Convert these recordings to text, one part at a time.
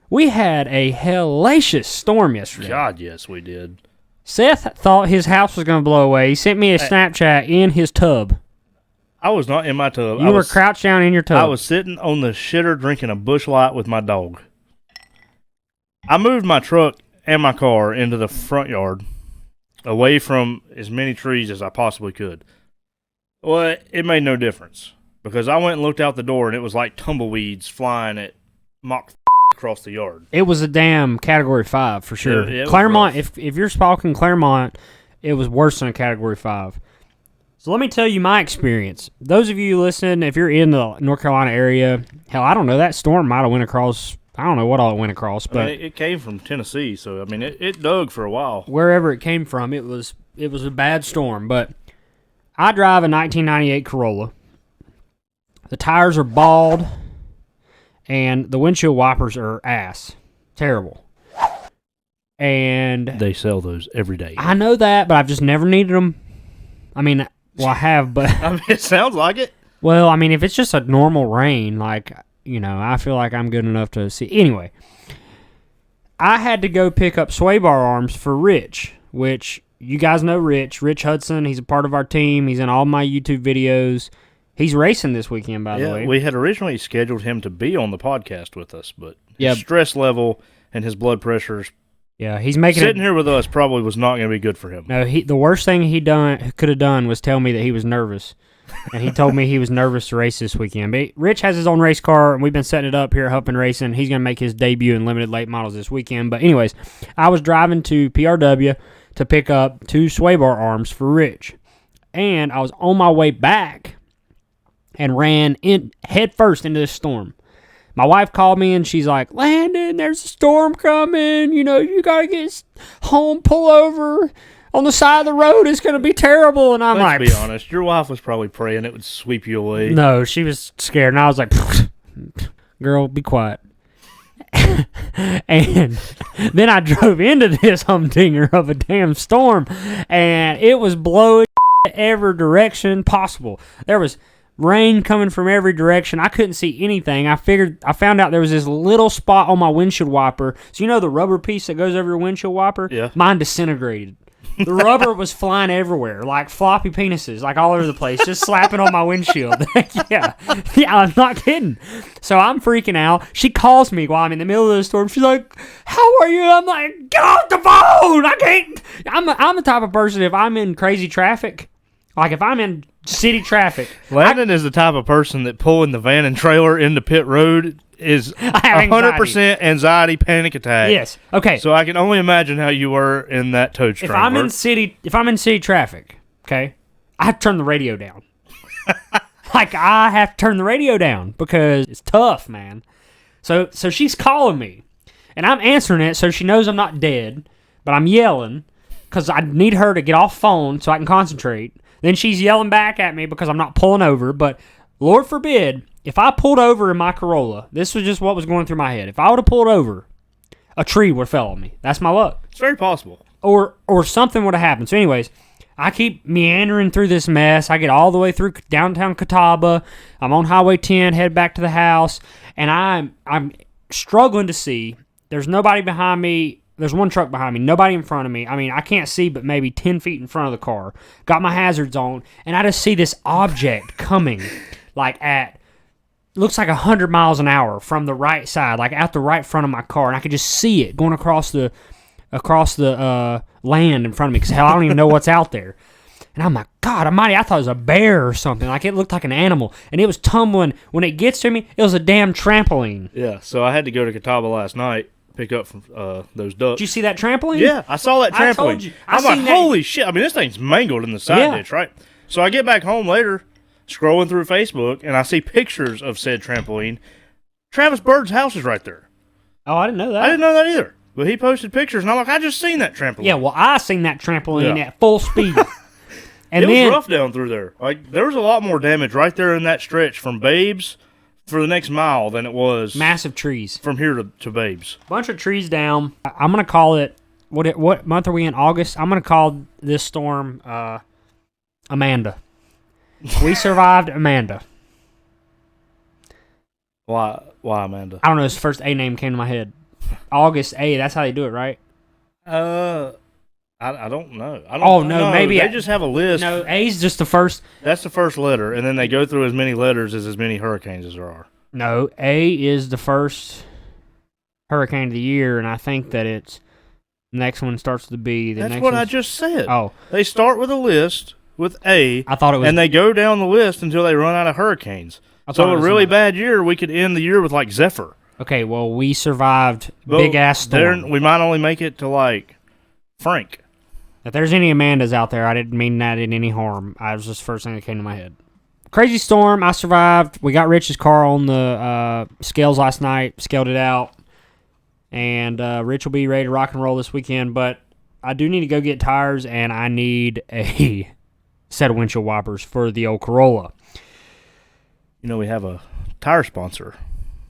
We had a hellacious storm yesterday. God, yes, we did. Seth thought his house was going to blow away. He sent me a Snapchat in his tub. I was not in my tub. You were crouched down in your tub. I was sitting on the shitter drinking a Busch Light with my dog. I moved my truck and my car into the front yard, away from as many trees as I possibly could. Well, it made no difference, because I went and looked out the door, and it was like tumbleweeds flying at Mach across the yard. It was a damn Category 5 for sure. Yeah, Claremont, if you're talking Claremont, it was worse than a Category 5. So let me tell you my experience. Those of you listening, if you're in the North Carolina area, hell, I don't know, that storm might have went across, I don't know what all it went across, but I mean, it came from Tennessee, so I mean, it dug for a while. Wherever it came from, it was a bad storm. But I drive a 1998 Corolla. The tires are bald, and the windshield wipers are ass. Terrible. And They sell those every day. I know that, but I've just never needed them. I mean, well, I have, but I mean, it sounds like it. well, I mean, if it's just a normal rain, like, you know, I feel like I'm good enough to see. Anyway, I had to go pick up sway bar arms for Rich, which you guys know Rich Hudson. He's a part of our team. He's in all my YouTube videos. He's racing this weekend, by the way. We had originally scheduled him to be on the podcast with us, but Yep. his stress level and his blood pressures Yeah, he's making sitting here with us probably was not going to be good for him. No, the worst thing he could have done was tell me that he was nervous. And he told me he was nervous to race this weekend. But Rich has his own race car, and we've been setting it up here at Huffman Racing. He's going to make his debut in limited late models this weekend. But anyways, I was driving to PRW to pick up 2 sway bar arms for Rich. And I was on my way back and ran in head first into this storm. My wife called me, and she's like, Landon, there's a storm coming. You know, you got to get home, pull over. On the side of the road, it's going to be terrible. And I'm Let's like, be honest, your wife was probably praying it would sweep you away. no, she was scared. And I was like, girl, be quiet. And then I drove into this humdinger of a damn storm, and it was blowing every direction possible. There was rain coming from every direction. I couldn't see anything. I found out there was this little spot on my windshield wiper. So you know the rubber piece that goes over your windshield wiper? Yeah. Mine disintegrated. The rubber was flying everywhere, like floppy penises, like all over the place, just slapping on my windshield. yeah, I'm not kidding. So I'm freaking out. She calls me while I'm in the middle of the storm. She's like, "How are you?" I'm like, "Get off the phone! I can't." I'm the type of person, if I'm in crazy traffic, like if I'm in city traffic. Landon is the type of person that pulling the van and trailer into pit road is have 100% anxiety panic attack. Yes. Okay. So I can only imagine how you were in that tow strangler. If I'm in city traffic, okay, I have to turn the radio down. Like, I have to turn the radio down because it's tough, man. So she's calling me, and I'm answering it so she knows I'm not dead, but I'm yelling because I need her to get off phone so I can concentrate. Then she's yelling back at me because I'm not pulling over, but Lord forbid, if I pulled over in my Corolla, this was just what was going through my head. If I would have pulled over, a tree would have fell on me. That's my luck. It's very possible. Or something would have happened. So anyways, I keep meandering through this mess. I get all the way through downtown Catawba. I'm on Highway 10, head back to the house, and I'm struggling to see. There's nobody behind me. There's one truck behind me, nobody in front of me. I mean, I can't see but maybe 10 feet in front of the car. Got my hazards on, and I just see this object coming, like looks like 100 miles an hour from the right side, like out the right front of my car, and I could just see it going across the land in front of me, because hell, I don't even know what's out there. And I'm like, God almighty, I thought it was a bear or something. Like, it looked like an animal, and it was tumbling. When it gets to me, it was a damn trampoline. Yeah, so I had to go to Catawba last night, pick up from those ducks. Did you see that trampoline? Yeah, I saw that trampoline. I told you. I'm like, holy shit. I mean, this thing's mangled in the side ditch, right? So I get back home later, scrolling through Facebook, and I see pictures of said trampoline. Travis Bird's house is right there. Oh, I didn't know that. I didn't know that either. But he posted pictures, and I'm like, I just seen that trampoline. Yeah, well, I seen that trampoline at full speed. And it was rough down through there. Like, there was a lot more damage right there in that stretch from Babes for the next mile than it was massive trees from here to Babes. Bunch of trees down. I'm gonna call it. What month are we in? August. I'm gonna call this storm Amanda. We survived Amanda. Why Amanda? I don't know. His first A name came to my head. August A. That's how they do it, right? I don't know. Maybe they just have a list. No, A's just the first. That's the first letter, and then they go through as many letters as many hurricanes as there are. No, A is the first hurricane of the year, and I think that it's the next one starts with B. That's what I just said. Oh, they start with a list with A. I thought it was, and they go down the list until they run out of hurricanes. So a really bad year, we could end the year with like Zephyr. Okay, well we survived big ass storm. We might only make it to like Frank. If there's any Amandas out there, I didn't mean that in any harm. I was just the first thing that came to my head. Crazy storm. I survived. We got Rich's car on the scales last night. Scaled it out. And Rich will be ready to rock and roll this weekend. But I do need to go get tires, and I need a set of windshield wipers for the old Corolla. You know, we have a tire sponsor.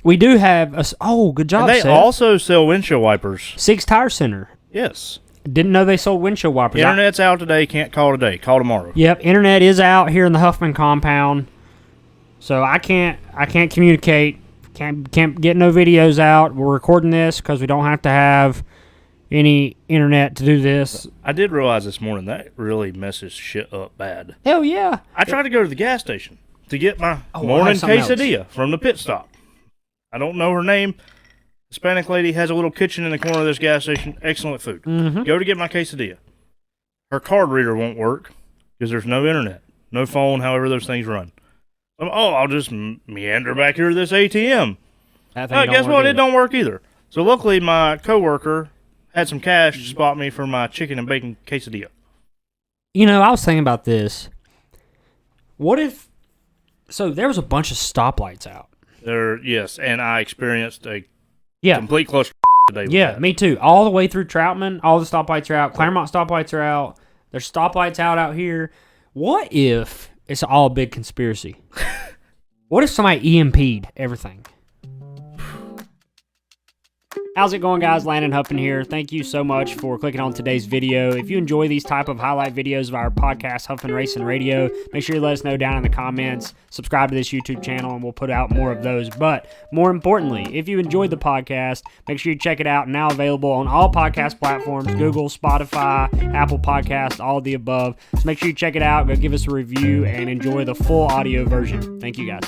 We do have a... Oh, good job, and they Seth. also sell windshield wipers. Six Tire Center. Yes. Didn't know they sold windshield wipers. Internet's out today. Can't call today. Call tomorrow. Yep, internet is out here in the Huffman compound. So I can't communicate. Can't get no videos out. We're recording this because we don't have to have any internet to do this. I did realize this morning that really messes shit up bad. Hell yeah. I tried to go to the gas station to get my morning quesadilla from the pit stop. I don't know her name. Hispanic lady has a little kitchen in the corner of this gas station. Excellent food. Mm-hmm. Go to get my quesadilla. Her card reader won't work because there's no internet, no phone, however those things run. I'll just meander back here to this ATM. Guess what? It don't work either. So luckily my coworker had some cash to spot me for my chicken and bacon quesadilla. You know, I was thinking about this. What if... So there was a bunch of stoplights out. Yes, and I experienced a complete cluster today. Yeah, me too. All the way through Troutman, all the stoplights are out. Claremont stoplights are out. There's stoplights out here. What if it's all a big conspiracy? What if somebody EMP'd everything? How's it going, guys? Landon Huffman here. Thank you so much for clicking on today's video. If you enjoy these type of highlight videos of our podcast, Huffman Racing Radio, make sure you let us know down in the comments. Subscribe to this YouTube channel, and we'll put out more of those. But more importantly, if you enjoyed the podcast, make sure you check it out. Now available on all podcast platforms, Google, Spotify, Apple Podcasts, all of the above. So make sure you check it out. Go give us a review and enjoy the full audio version. Thank you, guys.